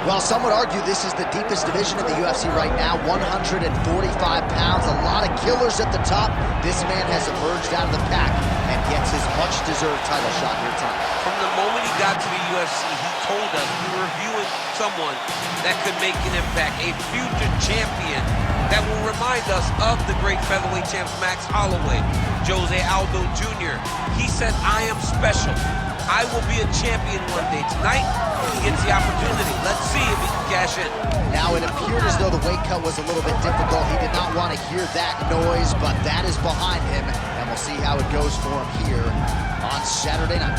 Well, some would argue this is the deepest division in the UFC right now, 145 pounds, a lot of killers at the top. This man has emerged out of the pack and gets his much-deserved title shot here tonight. From the moment he got to the UFC, he told us we were viewing someone that could make an impact, a future champion that will remind us of the great featherweight champs Max Holloway, Jose Aldo Jr. He said, I am special. I will be a champion one day. Tonight, he gets the opportunity. Let's see if he can cash in. Now, it appeared as though the weight cut was a little bit difficult. He did not want to hear that noise, but that is behind him, and we'll see how it goes for him here on Saturday night.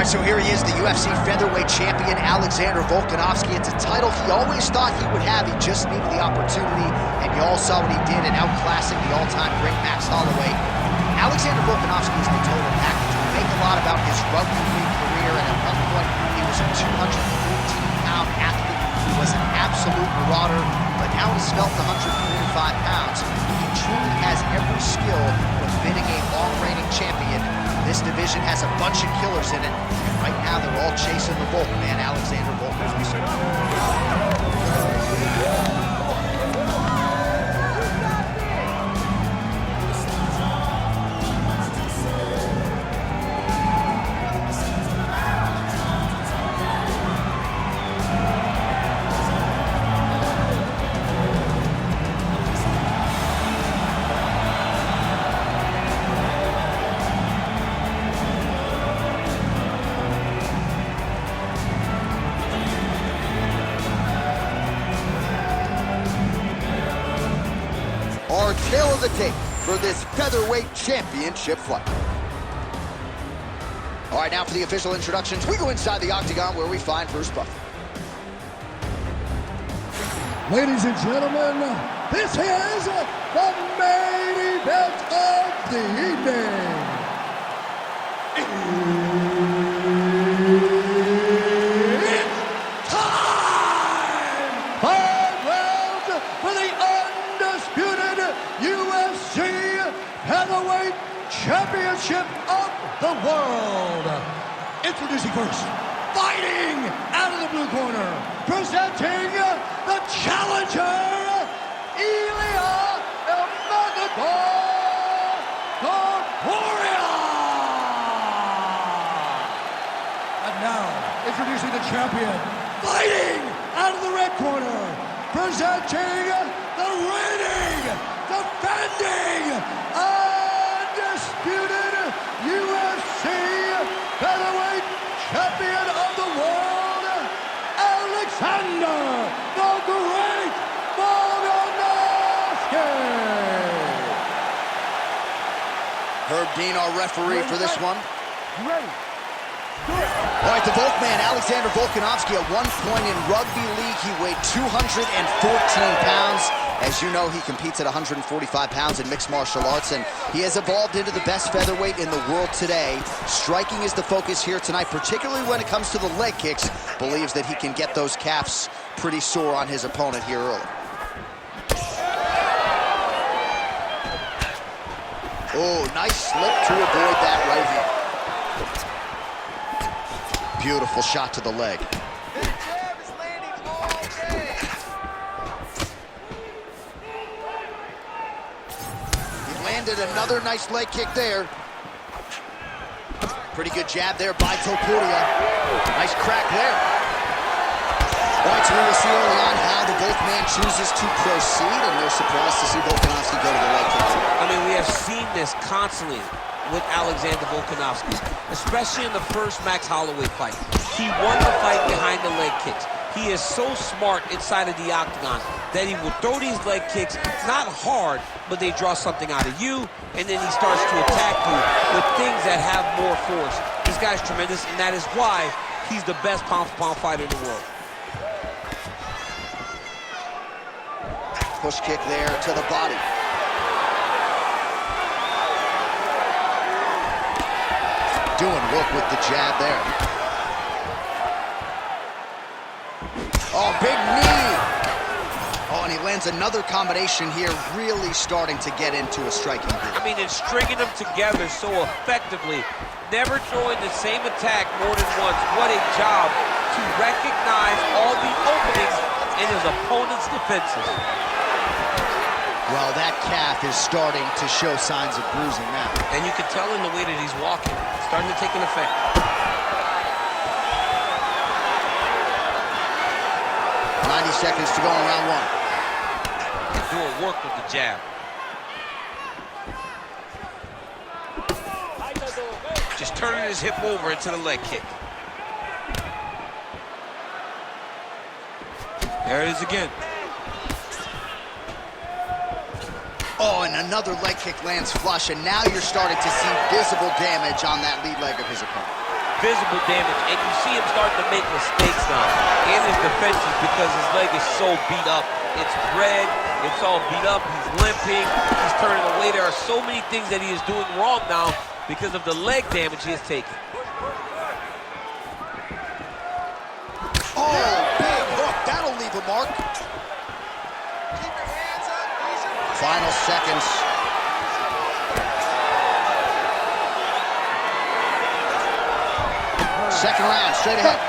So here he is, the UFC featherweight champion, Alexander Volkanovski. It's a title he always thought he would have. He just needed the opportunity, and you all saw what he did in outclassing the all-time great Max Holloway. Alexander Volkanovski is the total package. We make a lot about his rugby league career, and at one point, he was a 214-pound athlete. He was an absolute marauder, but now he's felt 145 pounds. He truly has every skill befitting a long-reigning champion. This division has a bunch of killers in it, and right now they're all chasing the Volk man, Alexander Volkanovski. Our tail of the tape for this featherweight championship fight. All right, now for the official introductions, we go inside the octagon where we find Bruce Buffer. Ladies and gentlemen, this is the main event of the evening. It's time! 5 rounds for the undisputed UFC Featherweight Championship of the world. Introducing first, fighting out of the blue corner, presenting the challenger, Ilia Topuria. And now, introducing the champion, fighting out of the red corner, presenting the reigning, defending, undisputed UFC Featherweight Champion of the world, Alexander the Great Volkanovski. Herb Dean, our referee for this one. Ready. All right, the Volkman, Alexander Volkanovski, at one point in rugby league, he weighed 214 pounds. As you know, he competes at 145 pounds in mixed martial arts, and he has evolved into the best featherweight in the world today. Striking is the focus here tonight, particularly when it comes to the leg kicks. Believes that he can get those calves pretty sore on his opponent here early. Oh, nice slip to avoid that right hand. Beautiful shot to the leg. He landed another nice leg kick there. Pretty good jab there by Topuria. Nice crack there. All right, so we will see early on how the Volkman chooses to proceed, and no surprise to see Volkanovski go to the leg kick. I mean, we have seen this constantly with Alexander Volkanovski, especially in the first Max Holloway fight. He won the fight behind the leg kicks. He is so smart inside of the octagon that he will throw these leg kicks, not hard, but they draw something out of you, and then he starts to attack you with things that have more force. This guy's tremendous, and that is why he's the best pound-for-pound fighter in the world. Push kick there to the body. Doing work with the jab there. Oh, big knee. Oh, and he lands another combination here, really starting to get into a striking groove. I mean, it's stringing them together so effectively, never throwing the same attack more than once. What a job to recognize all the openings in his opponent's defenses. Well, that calf is starting to show signs of bruising now. And you can tell in the way that he's walking, it's starting to take an effect. Seconds to go in round one. Doing work with the jab. Just turning his hip over into the leg kick. There it is again. Oh, and another leg kick lands flush, and now you're starting to see visible damage on that lead leg of his opponent. Visible damage, and you see him starting to make mistakes now in his defenses because his leg is so beat up. It's red, it's all beat up, he's limping, he's turning away. There are so many things that he is doing wrong now because of the leg damage he has taken. Oh, big hook, that'll leave a mark. Keep your hands up. Final seconds. Second round, straight ahead.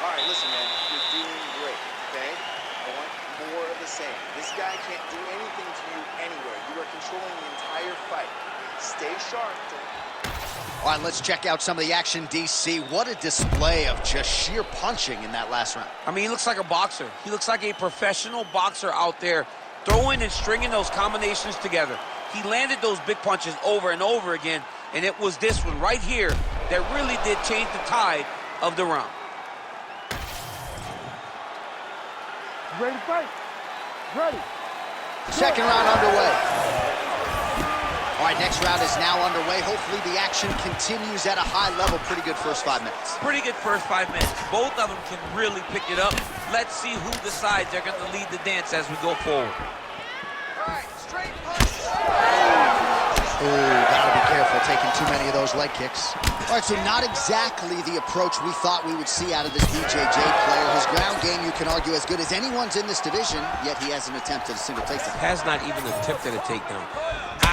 All right, listen, man, you're doing great, okay? I want more of the same. This guy can't do anything to you anywhere. You are controlling the entire fight. Stay sharp. All right, let's check out some of the action, DC. What a display of just sheer punching in that last round. I mean, he looks like a boxer. He looks like a professional boxer out there, throwing and stringing those combinations together. He landed those big punches over and over again, and it was this one right here that really did change the tide of the round. Ready to fight? Ready. Second round underway. All right, next round is now underway. Hopefully the action continues at a high level. Pretty good first 5 minutes. Pretty good first 5 minutes. Both of them can really pick it up. Let's see who decides they're going to lead the dance as we go forward. All right, straight punch. Ooh, gotta be careful taking too many of those leg kicks. All right, so not exactly the approach we thought we would see out of this BJJ player. His ground game, you can argue, as good as anyone's in this division, yet he hasn't attempted a single takedown. Has not even attempted a takedown.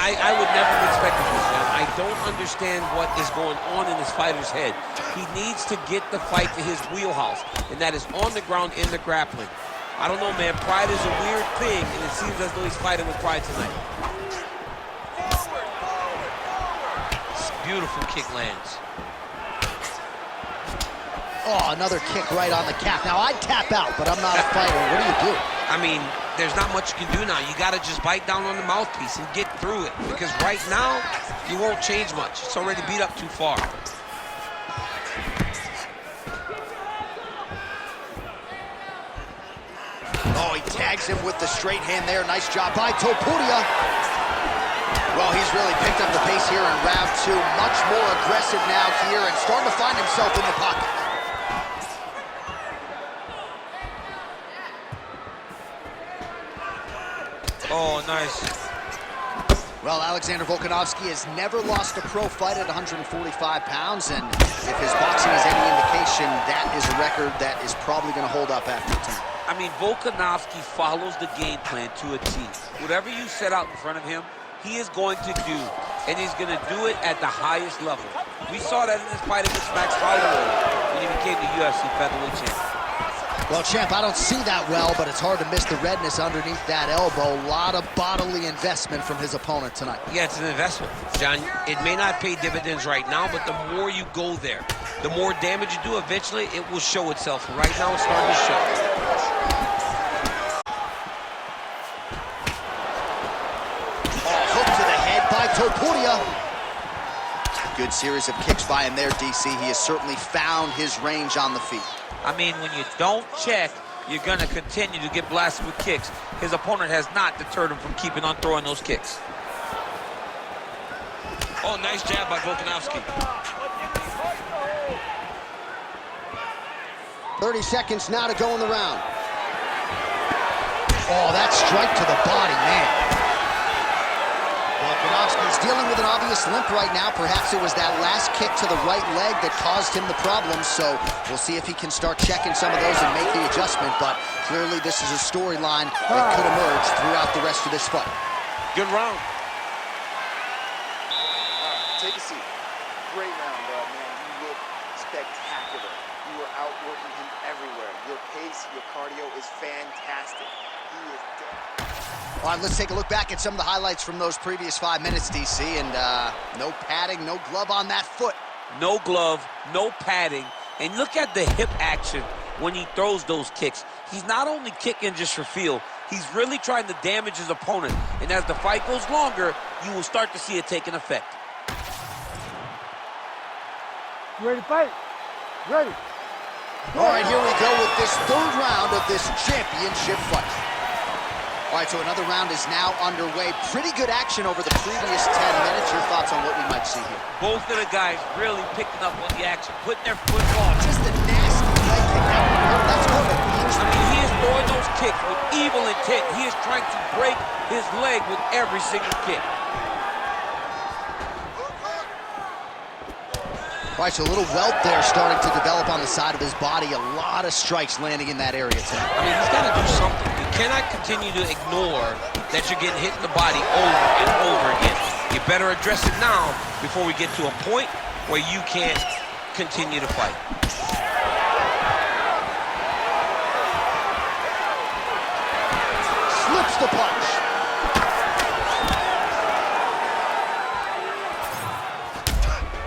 I would never have expected this, man. I don't understand what is going on in this fighter's head. He needs to get the fight to his wheelhouse, and that is on the ground in the grappling. I don't know, man. Pride is a weird thing, and it seems as though he's fighting with pride tonight. Beautiful kick lands. Oh, another kick right on the calf. Now, I'd tap out, but I'm not a fighter. What do you do? I mean, there's not much you can do now. You got to just bite down on the mouthpiece and get through it, because right now, you won't change much. It's already beat up too far. Oh, he tags him with the straight hand there. Nice job by Topuria. Well, he's really picked up the pace here in round two. Much more aggressive now here and starting to find himself in the pocket. Oh, nice. Well, Alexander Volkanovski has never lost a pro fight at 145 pounds, and if his boxing is any indication, that is a record that is probably going to hold up after tonight. I mean, Volkanovski follows the game plan to a T. Whatever you set out in front of him, he is going to do, and he's going to do it at the highest level. We saw that in this fight against Max Holloway when he became the UFC featherweight champion. Well, champ, I don't see that well, but it's hard to miss the redness underneath that elbow. A lot of bodily investment from his opponent tonight. Yeah, it's an investment, John. It may not pay dividends right now, but the more you go there, the more damage you do, eventually it will show itself. Right now, it's starting to show. By Topuria. Good series of kicks by him there, DC. He has certainly found his range on the feet. I mean, when you don't check, you're going to continue to get blasted with kicks. His opponent has not deterred him from keeping on throwing those kicks. Oh, nice jab by Volkanovski. 30 seconds now to go in the round. Oh, that strike to the body, man. Volkanovski's dealing with an obvious limp right now. Perhaps it was that last kick to the right leg that caused him the problem, so we'll see if he can start checking some of those and make the adjustment, but clearly this is a storyline that could emerge throughout the rest of this fight. Good round. Take a seat. Great round, man. You look spectacular. You were outworking him everywhere. Your pace, your cardio is fantastic. He is dead. All right, let's take a look back at some of the highlights from those previous 5 minutes, DC, and no padding, no glove on that foot. No glove, no padding, and look at the hip action when he throws those kicks. He's not only kicking just for feel, he's really trying to damage his opponent, and as the fight goes longer, you will start to see it take an effect. You ready to fight? Ready. All right, here we go with this third round of this championship fight. All right, so another round is now underway. Pretty good action over the previous 10 minutes. Your thoughts on what we might see here? Both of the guys really picking up on the action, putting their foot on. Just a nasty leg kick. That's going to I mean, he is throwing those kicks with evil intent. He is trying to break his leg with every single kick. All right, so a little welt there starting to develop on the side of his body. A lot of strikes landing in that area tonight. I mean, he's got to do something. You cannot continue to ignore that you're getting hit in the body over and over again. You better address it now before we get to a point where you can't continue to fight. Slips the punch.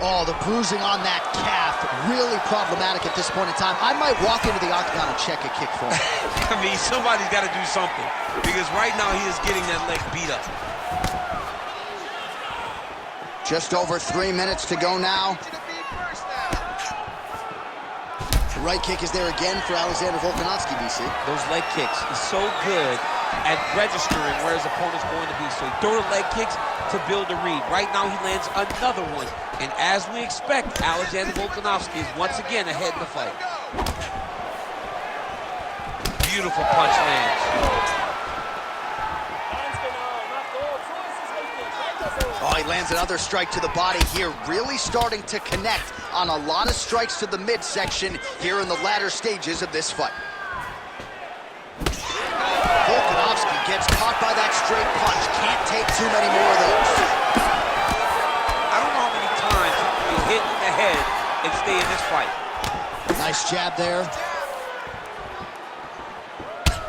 Oh, the bruising on that calf, really problematic at this point in time. I might walk into the octagon and check a kick for him. I mean, somebody's got to do something, because right now he is getting that leg beat up. Just over 3 minutes to go now. The right kick is there again for Alexander Volkanovski, DC. Those leg kicks, he's so good at registering where his opponent's going to be. So he throws the leg kicks to build a read. Right now he lands another one. And as we expect, Alexander Volkanovski is once again ahead in the fight. Beautiful punch lands. Oh, he lands another strike to the body here, really starting to connect on a lot of strikes to the midsection here in the latter stages of this fight. Volkanovski gets caught by that straight punch. Can't take too many more of those. I don't know how many times he can be hit in the head and stay in this fight. Nice jab there.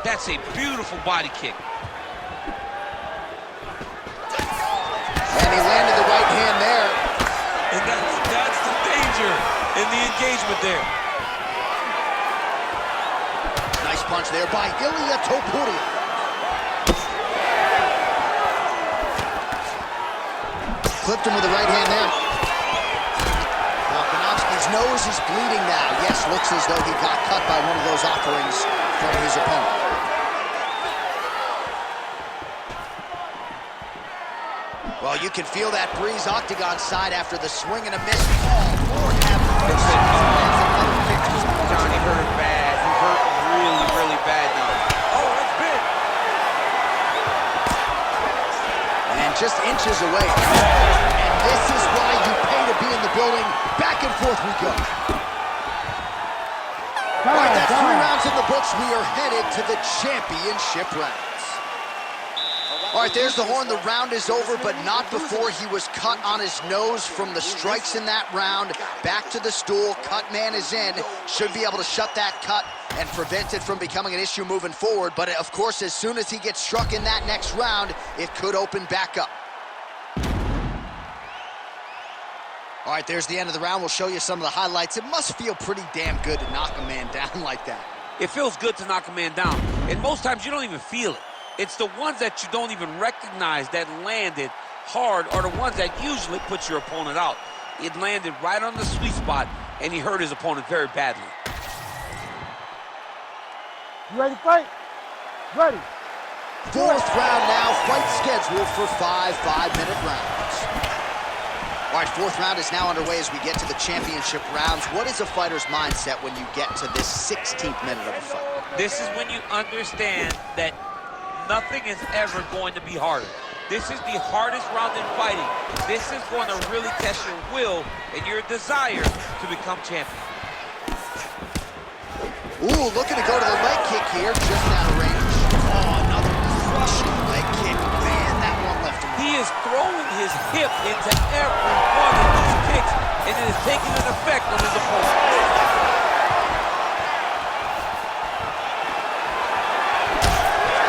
That's a beautiful body kick. And he landed the right hand there. And that's the danger in the engagement there. Nice punch there by Ilia Topuria. Clipped him with the right hand there. Volkanovski's nose is bleeding now. Yes, looks as though he got cut by one of those offerings from his opponent. Well, you can feel that breeze octagon side after the swing and a miss. Oh, Lord have mercy. Johnny hurt bad. He hurt really, really bad now. Oh, that's big. And just inches away. And this is why you pay to be in the building. Back and forth we go. All right, that's 3 rounds in the books. We are headed to the championship rounds. All right, there's the horn. The round is over, but not before he was cut on his nose from the strikes in that round. Back to the stool. Cut man is in. Should be able to shut that cut and prevent it from becoming an issue moving forward. But, of course, as soon as he gets struck in that next round, it could open back up. All right, there's the end of the round. We'll show you some of the highlights. It must feel pretty damn good to knock a man down like that. It feels good to knock a man down. And most times you don't even feel it. It's the ones that you don't even recognize that landed hard are the ones that usually put your opponent out. It landed right on the sweet spot, and he hurt his opponent very badly. You ready to fight? Ready. 4th round now. Fight scheduled for 5 5-minute rounds. All All right, fourth round is now underway as we get to the championship rounds. What is a fighter's mindset when you get to this 16th minute of a fight? This is when you understand that nothing is ever going to be harder. This is the hardest round in fighting. This is going to really test your will and your desire to become champion. Ooh, looking to go to the leg kick here, just out of range. Oh, another crushing leg kick. Man, that one left him. He is throwing his hip into every one of these kicks, and it is taking an effect on his opponent.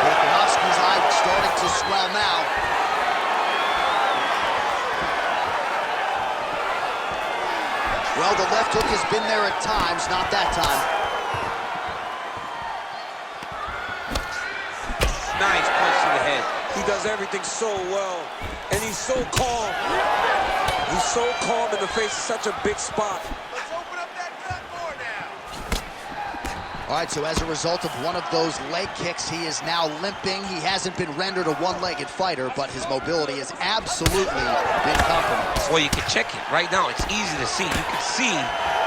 Volkanovski's eye starting to swell now. Well, the left hook has been there at times, not that time. Nice punch to the head. He does everything so well, and he's so calm. He's so calm in the face of such a big spot. Let's open up that cut more now. All right, so as a result of one of those leg kicks, he is now limping. He hasn't been rendered a one-legged fighter, but his mobility has absolutely been compromised. Well, you can check it right now. It's easy to see. You can see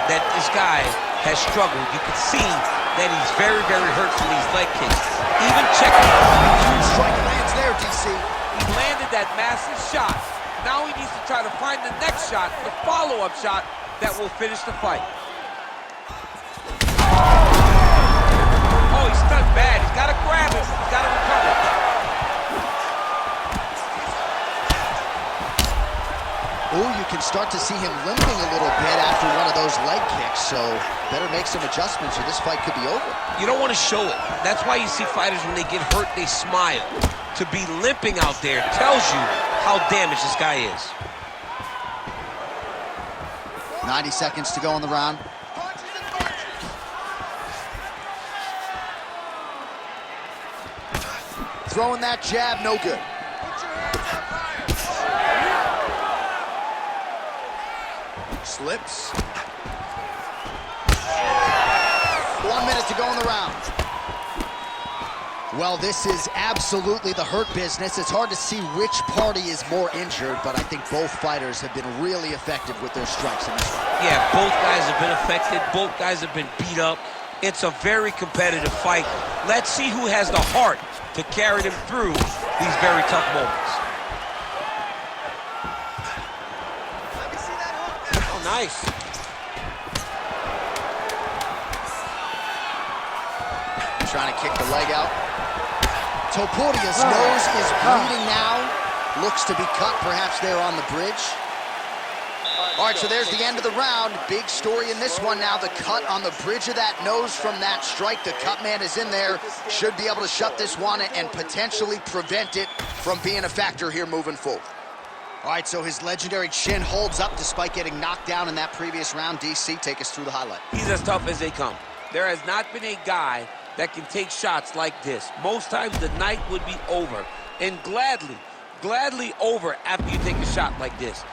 that this guy has struggled. You can see that he's very, very hurt from these leg kicks. Even checking. Huge strike lands there, DC. He landed that massive shot. Now he needs to try to find the next shot, the follow-up shot that will finish the fight. Oh, he's stunned bad. He's got to grab it. He's got to recover. Ooh, you can start to see him limping a little bit after one of those leg kicks, so better make some adjustments or this fight could be over. You don't want to show it. That's why you see fighters, when they get hurt, they smile. To be limping out there tells you how damaged this guy is. 90 seconds to go in the round. Punches and punches. Throwing that jab, no good. Put your hands up higher. Slips. 1 minute to go in the round. Well, this is absolutely the hurt business. It's hard to see which party is more injured, but I think both fighters have been really effective with their strikes in this one. Yeah, both guys have been affected. Both guys have been beat up. It's a very competitive fight. Let's see who has the heart to carry them through these very tough moments. Let me see that hook now. Oh, nice. Trying to kick the leg out. Topuria's nose is bleeding now. Looks to be cut, perhaps there on the bridge. All right, so there's the end of the round. Big story in this one now. The cut on the bridge of that nose from that strike. The cut man is in there. Should be able to shut this one and potentially prevent it from being a factor here moving forward. All right, so his legendary chin holds up despite getting knocked down in that previous round. DC, take us through the highlight. He's as tough as they come. There has not been a guy that can take shots like this. Most times the night would be over, and gladly over after you take a shot like this.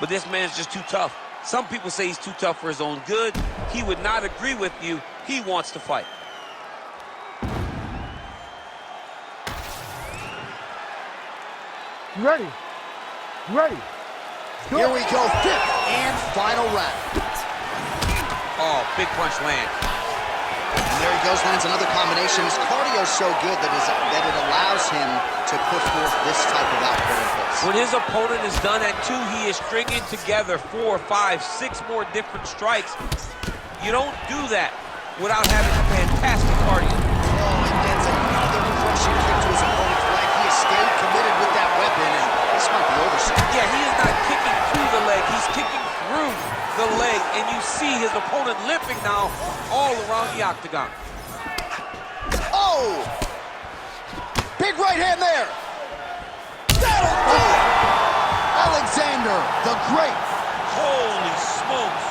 But this man's just too tough. Some people say he's too tough for his own good. He would not agree with you. He wants to fight. Ready. Ready. Go. Here we go, fifth and final round. Oh, big punch land. And there he goes, lands another combination. His cardio's so good that it allows him to put forth this type of output in place. When his opponent is done at 2, he is stringing together 4, 5, 6 more different strikes. You don't do that without having a fantastic cardio. Oh, and that's another crushing kick to his opponent's leg. He has stayed committed with that weapon, and this might be over soon. Yeah, he is not kicking to the leg. He's kicking through the leg, and you see his opponent limping now all around the octagon. Oh! Big right hand there. That'll do it. Alexander the Great. Holy smokes.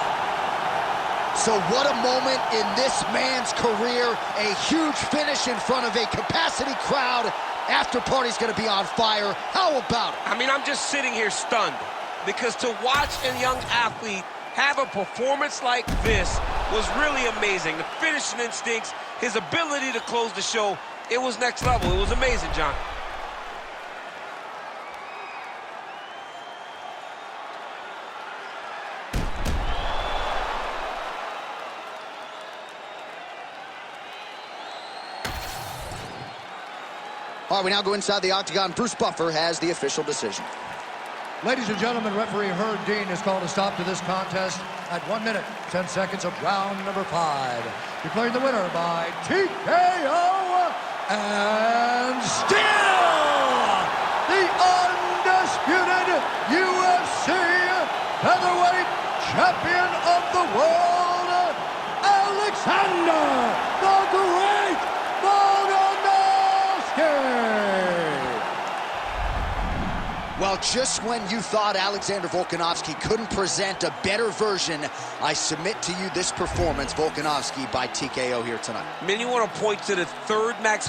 So what a moment in this man's career. A huge finish in front of a capacity crowd. After party's gonna be on fire. How about it? I mean, I'm just sitting here stunned, because to watch a young athlete have a performance like this was really amazing. The finishing instincts, his ability to close the show, it was next level. It was amazing, John. All right, we now go inside the octagon. Bruce Buffer has the official decision. Ladies and gentlemen, referee Herb Dean has called a stop to this contest at 1 minute, 10 seconds of round number 5. Declaring the winner by TKO and still the undisputed UFC Featherweight Champion of the world, Alexander the Great Volkanovski! Well, just when you thought Alexander Volkanovski couldn't present a better version, I submit to you this performance, Volkanovski by TKO here tonight. Man, you want to point to the third Max